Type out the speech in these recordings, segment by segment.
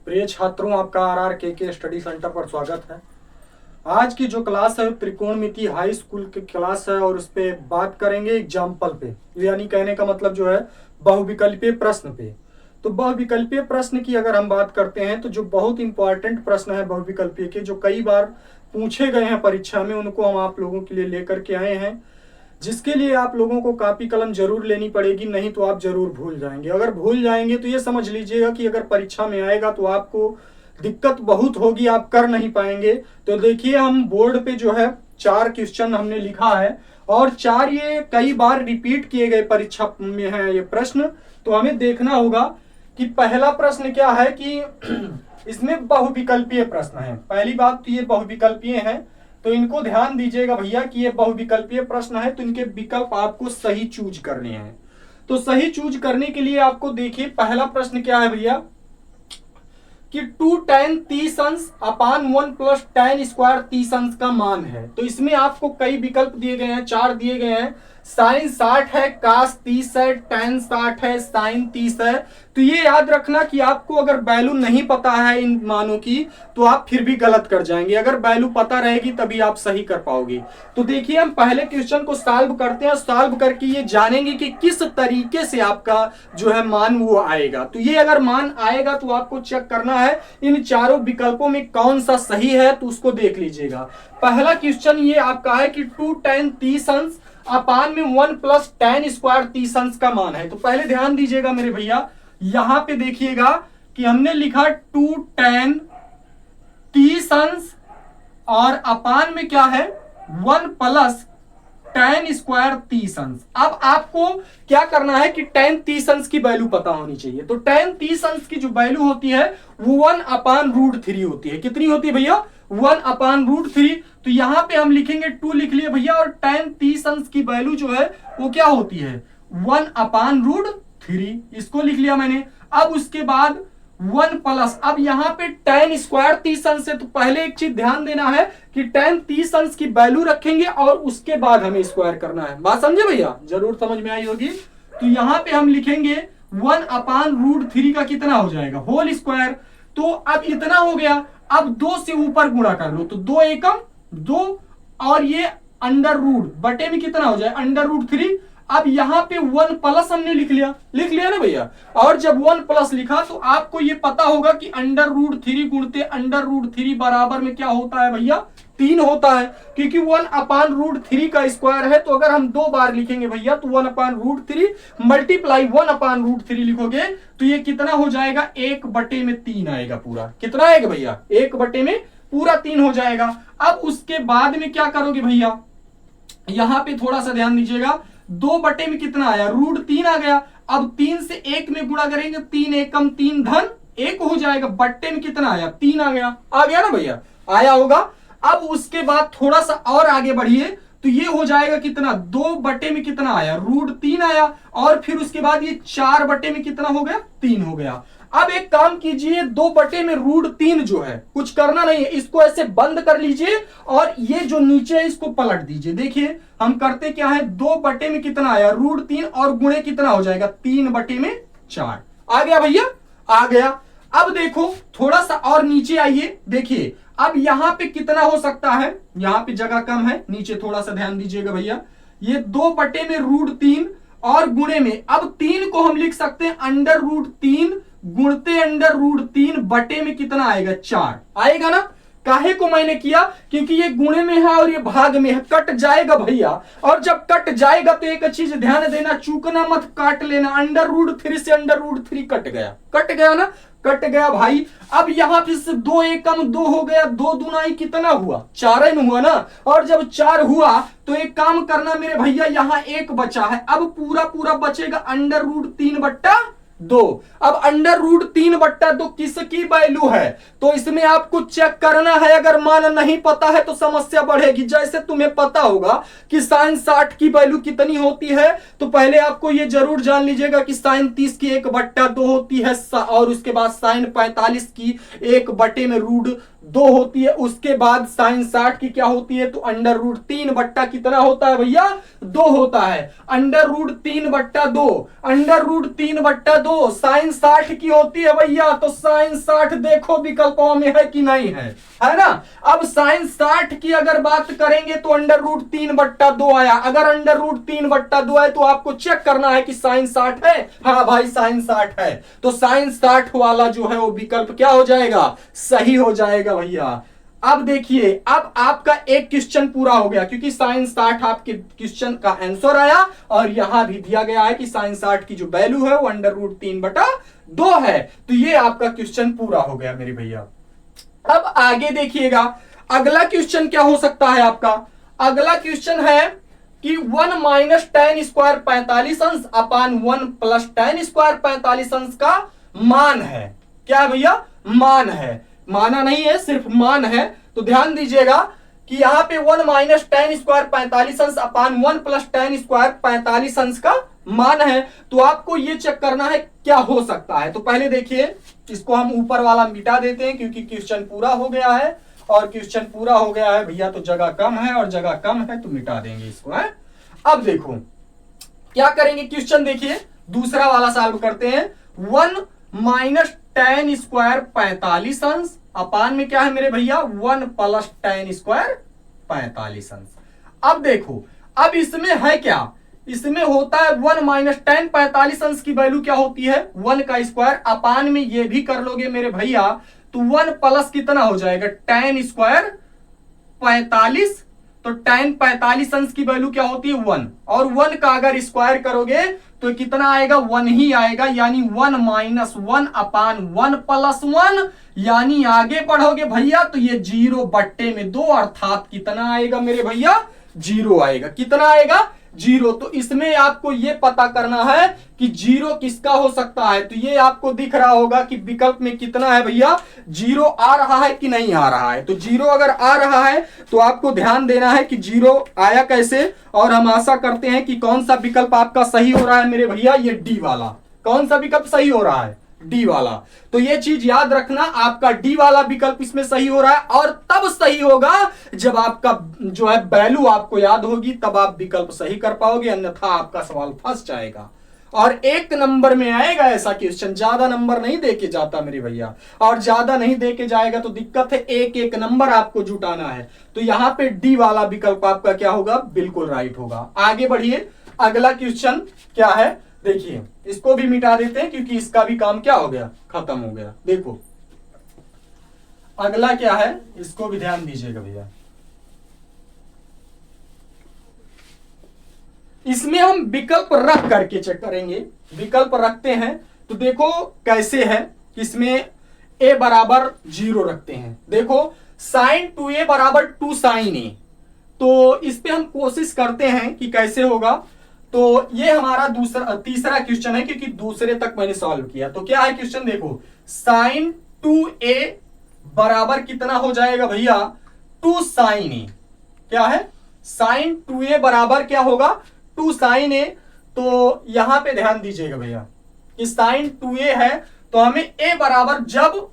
प्रिय छात्रों, आपका आर के स्टडी सेंटर पर स्वागत है। आज की जो क्लास है त्रिकोणमिति हाई स्कूल की क्लास है और उस पे बात करेंगे एग्जाम्पल पे, यानी कहने का मतलब जो है बहुविकल्पीय प्रश्न पे। तो बहुविकल्पीय प्रश्न की अगर हम बात करते हैं तो जो बहुत इंपॉर्टेंट प्रश्न है बहुविकल्पीय के, जो कई बार पूछे गए हैं परीक्षा में, उनको हम आप लोगों के लिए लेकर के आए हैं, जिसके लिए आप लोगों को कॉपी कलम जरूर लेनी पड़ेगी, नहीं तो आप जरूर भूल जाएंगे। अगर भूल जाएंगे तो ये समझ लीजिएगा कि अगर परीक्षा में आएगा तो आपको दिक्कत बहुत होगी, आप कर नहीं पाएंगे। तो देखिए, हम बोर्ड पे जो है 4 क्वेश्चन हमने लिखा है और 4 ये कई बार रिपीट किए गए परीक्षा में है ये प्रश्न। तो हमें देखना होगा कि पहला प्रश्न क्या है कि इसमें बहुविकल्पीय प्रश्न है। पहली बात तो ये बहुविकल्पीय है, तो इनको ध्यान दीजिएगा भैया कि ये बहुविकल्पीय प्रश्न है, तो इनके विकल्प आपको सही चूज करने हैं। तो सही चूज करने के लिए आपको देखिए पहला प्रश्न क्या है भैया कि 2 tan 30 अंश अपान 1 प्लस tan स्क्वायर 30 अंश का मान है। तो इसमें आपको कई विकल्प दिए गए हैं, 4 दिए गए हैं। साइन 60 है, कास 30 है, tan 60 है, साइन 30 है। तो ये याद रखना कि आपको अगर वैल्यू नहीं पता है इन मानों की तो आप फिर भी गलत कर जाएंगे, अगर वैल्यू पता रहेगी तभी आप सही कर पाओगे। तो देखिए, हम पहले क्वेश्चन को सॉल्व करते हैं, सॉल्व करके ये जानेंगे कि किस तरीके से आपका जो है मान वो आएगा। तो ये अगर मान आएगा तो आपको चेक करना है इन चारों विकल्पों में कौन सा सही है, तो उसको देख लीजिएगा। पहला क्वेश्चन ये आपका है कि 2 tan 30 अंश अपान में 1 प्लस tan स्क्वायर 30 अंश का मान है। तो पहले ध्यान दीजिएगा मेरे भैया, यहां पे देखिएगा कि हमने लिखा 2 tan 30 अंश और अपान में क्या है 1 प्लस tan स्क्वायर 30 अंश। अब आपको क्या करना है कि tan 30 अंश की वैल्यू पता होनी चाहिए। तो tan 30 अंश की जो वैल्यू होती है वो 1/√3 होती है। कितनी होती है भैया? 1/√3। तो यहां पे हम लिखेंगे 2 लिख लिए भैया, और tan 30 अंश की वैल्यू जो है वो क्या होती है 1/√3, इसको लिख लिया मैंने। अब उसके बाद 1 प्लस, अब यहां पे tan स्क्वायर 30 अंश है, तो पहले एक चीज ध्यान देना है कि tan 30 अंश की वैल्यू रखेंगे और उसके बाद हमें स्क्वायर करना है। बात समझे भैया? जरूर समझ में आई होगी। तो यहां पे हम लिखेंगे 1/√3 का कितना हो जाएगा होल स्क्वायर। तो अब इतना हो गया, अब 2 से ऊपर गुणा कर लो, तो 2 एकम 2 और ये अंडर रूट बटे में कितना हो जाए √3। अब यहां पे 1 प्लस हमने लिख लिया ना भैया। और जब 1 प्लस लिखा तो आपको ये पता होगा कि √3 गुणते √3 बराबर में क्या होता है भैया 3 होता है, क्योंकि 1/√3 का स्क्वायर है। तो अगर हम 2 बार लिखेंगे भैया तो 1/√3 मल्टीप्लाई 1/√3 लिखोगे तो ये कितना हो जाएगा 1/3 आएगा। पूरा कितना आएगा भैया 1/3 हो जाएगा। अब उसके बाद में क्या करोगे भैया, यहां पे थोड़ा सा ध्यान दीजिएगा, 2 में कितना आया √3 आ गया। अब 3 से 1 में गुणा करेंगे, 3 एकम 3 धन 1 हो जाएगा। बट्टे में कितना आया 3 आ गया ना भैया, आया होगा। अब उसके बाद थोड़ा सा और आगे बढ़िए तो ये हो जाएगा कितना 2 में कितना आया √3 आया, और फिर उसके बाद ये 4 में कितना हो गया 3 हो गया। अब एक काम कीजिए, 2 में √3 जो है कुछ करना नहीं है, इसको ऐसे बंद कर लीजिए और ये जो नीचे है इसको पलट दीजिए। देखिए हम करते क्या है, 2 में कितना आया √3 और गुणे कितना हो जाएगा 3/4 आ गया भैया, आ गया। अब देखो थोड़ा सा और नीचे आइए, देखिए अब यहां पे कितना हो सकता है, यहां पे जगह कम है, नीचे थोड़ा सा ध्यान दीजिएगा भैया। ये 2 में √3 और गुणे में, अब 3 को हम लिख सकते हैं √3 गुणते √3 बटे में कितना आएगा 4 आएगा ना। काहे को मैंने किया, क्योंकि ये गुणे में है और ये भाग में है, कट जाएगा भैया। और जब कट जाएगा तो एक चीज ध्यान देना, चूकना मत, काट लेना। √3 से √3 कट गया ना, कट गया भाई। अब यहां पे से 2 एकम 2 हो गया, 2 दूनाई कितना हुआ 4 हुआ ना। और जब 4 हुआ तो एक काम करना मेरे भैया, यहां 1 बचा है, अब पूरा बचेगा √3/2। अब √3/2 किसकी वैल्यू है, तो इसमें आपको चेक करना है। अगर मान नहीं पता है तो समस्या बढ़ेगी। जैसे तुम्हें पता होगा कि साइन 60 की वैल्यू कितनी होती है, तो पहले आपको ये जरूर जान लीजिएगा कि साइन 30 की 1/2 होती है, और उसके बाद साइन 45 की 1 बटे में 2 होती है, उसके बाद साइन 60 की क्या होती है, तो अंडर रूट 3 बट्टा कितना होता है भैया, 2 होता है। अंडर रूट 3 बट्टा 2, अंडर रूट 3 बट्टा 2 साइन 60 की होती है भैया। तो साइन 60 देखो विकल्पों में है कि नहीं है ना। अब साइन 60 की अगर बात करेंगे तो अंडर रूट 3 बट्टा 2 आया। अगर अंडर रूट 3 बट्टा 2 है तो आपको चेक करना है कि साइन 60 है। हाँ भाई साइन 60 है, तो साइन 60 वाला जो है वो विकल्प क्या हो जाएगा, सही हो जाएगा भैया। अब देखिए, अब आपका एक क्वेश्चन पूरा हो गया, क्योंकि साइन 60 आपके क्वेश्चन का आंसर आया और यहां भी दिया गया है कि साइन 60 की जो वैल्यू है वो अंडर रूट 3 बटा 2 है। तो ये आपका क्वेश्चन पूरा हो गया मेरे भैया। अब आगे देखिएगा, अगला क्वेश्चन क्या हो सकता है आपका। अगला क्वेश्चन है कि 1 माइनस टेन स्क्वायर 45 अंश अपान 1 प्लस टेन स्क्वायर 45 अंश का मान है। क्या है भैया, मान है, माना नहीं है, सिर्फ मान है। तो ध्यान दीजिएगा कि यहां पे 1 माइनस टेन स्क्वायर 45 अंश अपान 1 प्लस टेन स्क्वायर 45 अंश का मान है। तो आपको ये चेक करना है क्या हो सकता है। तो पहले देखिए, इसको हम ऊपर वाला मिटा देते हैं क्योंकि क्वेश्चन पूरा हो गया है, और क्वेश्चन पूरा हो गया है भैया तो जगह कम है, और जगह कम है तो मिटा देंगे इसको है। अब देखो क्या करेंगे, क्वेश्चन देखिए दूसरा वाला सॉल्व करते हैं। 1 माइनस टेन स्क्वायर 45 अंश अपान में क्या है मेरे भैया, 1 प्लस टेन स्क्वायर 45 अंश। अब देखो, अब इसमें है क्या, इसमें होता है 1 माइनस टेन 45 अंश की वैल्यू क्या होती है, 1 का स्क्वायर अपान में ये भी कर लोगे मेरे भैया तो 1 प्लस कितना हो जाएगा, टेन स्क्वायर 45। तो टेन 45 अंश की वैल्यू क्या होती है 1, और 1 का अगर स्क्वायर करोगे तो कितना आएगा, 1 ही आएगा, यानी 1 माइनस 1 अपान 1 प्लस 1, यानी आगे बढ़ोगे भैया तो ये 0 बट्टे में 2, अर्थात कितना आएगा मेरे भैया, 0 आएगा। कितना आएगा, 0। तो इसमें आपको ये पता करना है कि 0 किसका हो सकता है। तो ये आपको दिख रहा होगा कि विकल्प में कितना है भैया, 0 आ रहा है कि नहीं आ रहा है। तो 0 अगर आ रहा है तो आपको ध्यान देना है कि 0 आया कैसे, और हम आशा करते हैं कि कौन सा विकल्प आपका सही हो रहा है मेरे भैया, ये डी वाला। कौन सा विकल्प सही हो रहा है, डी वाला। तो ये चीज याद रखना, आपका डी वाला विकल्प इसमें सही हो रहा है, और तब सही होगा जब आपका जो है वैल्यू आपको याद होगी, तब आप विकल्प सही कर पाओगे, अन्यथा आपका सवाल फंस जाएगा। और 1 नंबर में आएगा ऐसा क्वेश्चन, ज्यादा नंबर नहीं देके जाता मेरे भैया, और ज्यादा नहीं देके जाएगा तो दिक्कत है, 1-1 नंबर आपको जुटाना है। तो यहां पे डी वाला विकल्प आपका क्या होगा, बिल्कुल राइट होगा। आगे बढ़िए, अगला क्वेश्चन क्या है देखिए, इसको भी मिटा देते हैं क्योंकि इसका भी काम क्या हो गया, खत्म हो गया। देखो अगला क्या है, इसको भी ध्यान दीजिएगा भैया। इसमें हम विकल्प रख करके चेक करेंगे, विकल्प रखते हैं तो देखो कैसे है। इसमें a बराबर 0 रखते हैं। देखो साइन 2a बराबर 2 साइन a, तो इस पे हम कोशिश करते हैं कि कैसे होगा। तो ये हमारा तीसरा क्वेश्चन है, क्योंकि दूसरे तक मैंने सॉल्व किया। तो क्या है क्वेश्चन, देखो साइन 2a बराबर कितना हो जाएगा भैया, 2 साइन a। क्या है, साइन 2a बराबर क्या होगा, 2 साइन a। तो यहां पे ध्यान दीजिएगा भैया कि साइन 2a है तो हमें a बराबर, जब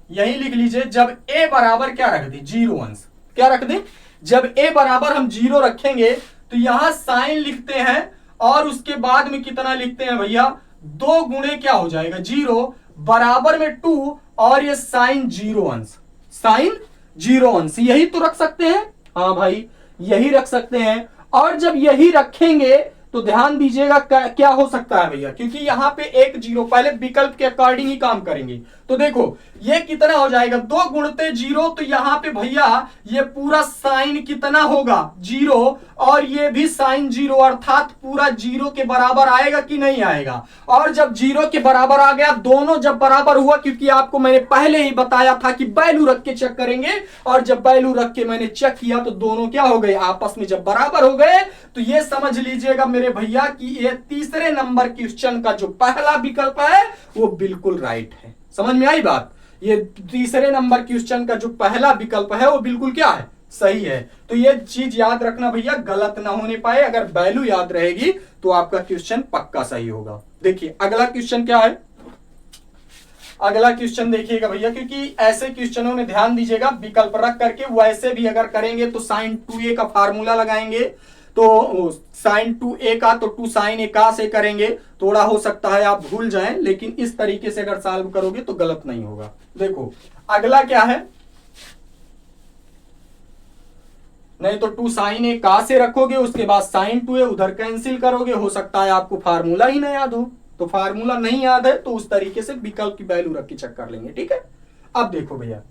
यही लिख लीजिए, जब a बराबर क्या रख दे, 0 अंश। क्या रख दे, जब a बराबर हम 0 रखेंगे तो यहां साइन लिखते हैं, और उसके बाद में कितना लिखते हैं भैया, 2 गुणे क्या हो जाएगा 0 बराबर में 2, और ये साइन 0 अंश, साइन 0 अंश यही तो रख सकते हैं। हाँ भाई यही रख सकते हैं, और जब यही रखेंगे तो ध्यान दीजिएगा क्या हो सकता है भैया, क्योंकि यहां पे 1 0, पहले विकल्प के अकॉर्डिंग ही काम करेंगे। तो देखो ये कितना हो जाएगा, 2 गुणते 0, तो यहां पे भैया ये पूरा साइन कितना होगा 0, और ये भी साइन 0, अर्थात पूरा 0 के बराबर आएगा कि नहीं आएगा। और जब 0 के बराबर आ गया, दोनों जब बराबर हुआ, क्योंकि आपको मैंने पहले ही बताया था कि वैल्यू रख के चेक करेंगे, और जब वैल्यू रख के मैंने चेक किया तो दोनों क्या हो गए, आपस में जब बराबर हो गए, तो ये समझ लीजिएगा मेरे भैया कि ये तीसरे नंबर क्वेश्चन का जो पहला विकल्प है वो बिल्कुल राइट है। समझ में आई बात, ये तीसरे नंबर क्वेश्चन का जो पहला विकल्प है वो बिल्कुल क्या है, सही है। तो ये चीज याद रखना भैया, गलत ना होने पाए, अगर वैल्यू याद रहेगी तो आपका क्वेश्चन पक्का सही होगा। देखिए अगला क्वेश्चन क्या है, अगला क्वेश्चन देखिएगा भैया, क्योंकि ऐसे क्वेश्चनों में ध्यान दीजिएगा, विकल्प रख करके वैसे भी अगर करेंगे तो sin 2a का फार्मूला लगाएंगे, तो sin 2a का तो 2 sin a का से करेंगे, थोड़ा हो सकता है आप भूल जाएं, लेकिन इस तरीके से अगर सॉल्व करोगे तो गलत नहीं होगा। देखो अगला क्या है, नहीं तो 2 sin a का से रखोगे, उसके बाद sin 2a उधर कैंसिल करोगे, हो सकता है आपको फार्मूला ही ना याद हो, तो फार्मूला नहीं याद है तो उस तरीके से विकल्प की वैल्यू रख के चेक कर लेंगे, ठीक है। अब देखो भैया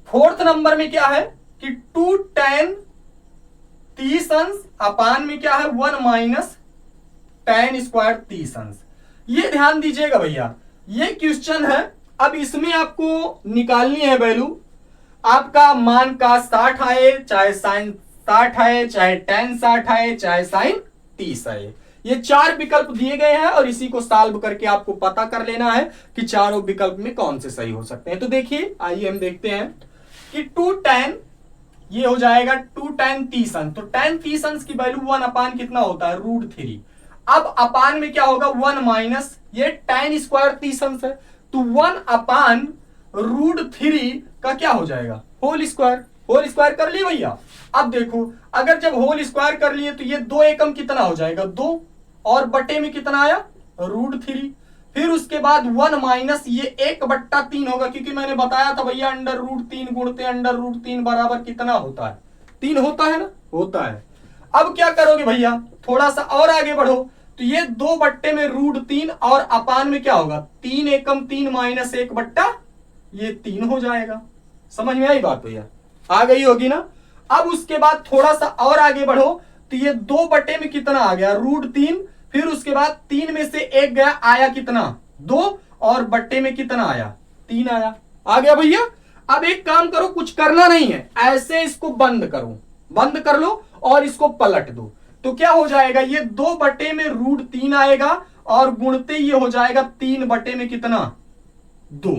फोर्थ नंबर में क्या है कि 2 tan 30 अंश अपान में क्या है 1 माइनस tan स्क्वायर 30 अंश। ये ध्यान दीजिएगा भैया, ये क्वेश्चन है। अब इसमें आपको निकालनी है वैल्यू, आपका मान का 60 आए, चाहे साइन 60 आए, चाहे tan 60 आए, चाहे साइन 30 आए। ये 4 विकल्प दिए गए हैं और इसी को सॉल्व करके आपको पता कर लेना है कि चारों विकल्प में कौन से सही हो सकते हैं। तो देखिए आइए हम देखते हैं कि 2 tan, ये हो जाएगा 2 tan 30 अंश, तो tan 30 अंश की वैल्यू 1 अपान कितना होता है √3। अब अपान में क्या होगा 1 माइनस ये tan स्क्वायर 30 अंश है, तो 1 अपान √3 का क्या हो जाएगा होल स्क्वायर। होल स्क्वायर कर लिए भैया। अब देखो अगर जब होल स्क्वायर कर लिए तो ये 2 एकम कितना हो जाएगा 2, और बटे में कितना आया √3, फिर उसके बाद 1 माइनस ये 1/3 होगा, क्योंकि मैंने बताया था भैया √3 गुणते √3 बराबर कितना होता है 3 होता है ना, होता है। अब क्या करोगे भैया, थोड़ा सा और आगे बढ़ो, तो ये 2 बट्टे में √3 और अपान में क्या होगा 3 एकम 3 माइनस 1/, ये 3 हो जाएगा। समझ में आई बात भैया, आ गई होगी ना। अब उसके बाद थोड़ा सा और आगे बढ़ो, तो ये 2 बटे में कितना आ गया √3, फिर उसके बाद 3 में से 1 गया, आया कितना 2, और बट्टे में कितना आया 3 आया, आ गया भैया। अब एक काम करो, कुछ करना नहीं है, ऐसे इसको बंद करो, बंद कर लो और इसको पलट दो, तो क्या हो जाएगा ये 2 बटे में √3 आएगा और गुणते ये हो जाएगा 3 बटे में कितना 2।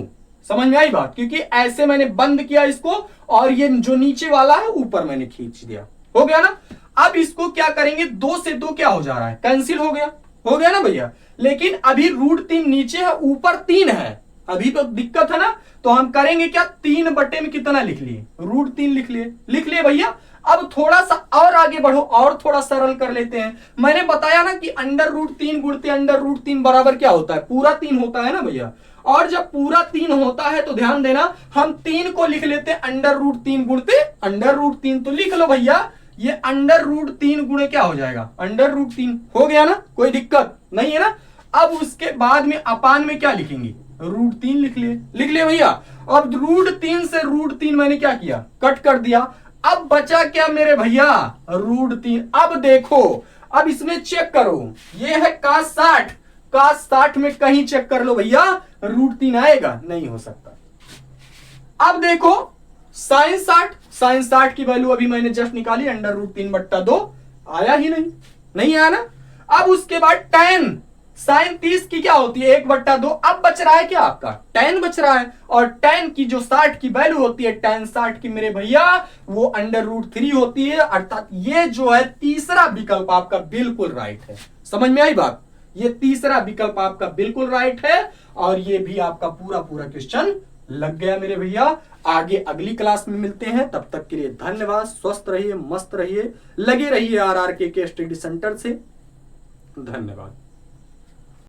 समझ में आई बात, क्योंकि ऐसे मैंने बंद किया इसको और ये जो नीचे वाला है ऊपर मैंने खींच दिया, हो गया ना। अब इसको क्या करेंगे, 2 से 2 क्या हो जा रहा है कैंसिल हो गया ना भैया। लेकिन अभी √3 नीचे है, ऊपर 3 है, अभी तो दिक्कत है ना, तो हम करेंगे क्या 3 बटे में कितना लिख लिए √3 लिख लिए भैया। अब थोड़ा सा और आगे बढ़ो और थोड़ा सरल कर लेते हैं। मैंने बताया ना कि √3 गुणते √3 बराबर क्या होता है पूरा 3 होता है ना भैया, और जब पूरा 3 होता है तो ध्यान देना हम 3 को लिख लेते हैं √3 गुणते √3, तो लिख लो भैया ये √3 गुणे क्या हो जाएगा √3, हो गया ना, कोई दिक्कत नहीं है ना। अब उसके बाद में अपान में क्या लिखेंगे √3 लिख लिए भैया। अब √3 से √3 मैंने क्या किया कट कर दिया, अब बचा क्या मेरे भैया √3। अब देखो अब इसमें चेक करो, ये है cos 60, cos 60 में कहीं चेक कर लो भैया √3 आएगा, नहीं हो सकता। अब देखो sin 60 की वैल्यू अभी मैंने जस्ट निकाली √3/2, आया ही नहीं आया ना। अब उसके बाद tan sin 30 की क्या होती है 1/2, अब बच रहा है क्या आपका tan बच रहा है, और tan की जो 60 की वैल्यू होती है tan 60 की मेरे भैया वो √3 होती है, अर्थात ये जो है तीसरा विकल्प आपका बिल्कुल राइट है। समझ में आई बात, ये तीसरा विकल्प आपका बिल्कुल राइट है, और ये भी आपका पूरा क्वेश्चन लग गया मेरे भैया। आगे अगली क्लास में मिलते हैं, तब तक के लिए धन्यवाद। स्वस्थ रहिए, मस्त रहिए, लगे रहिए RRK के स्टडी सेंटर से। धन्यवाद।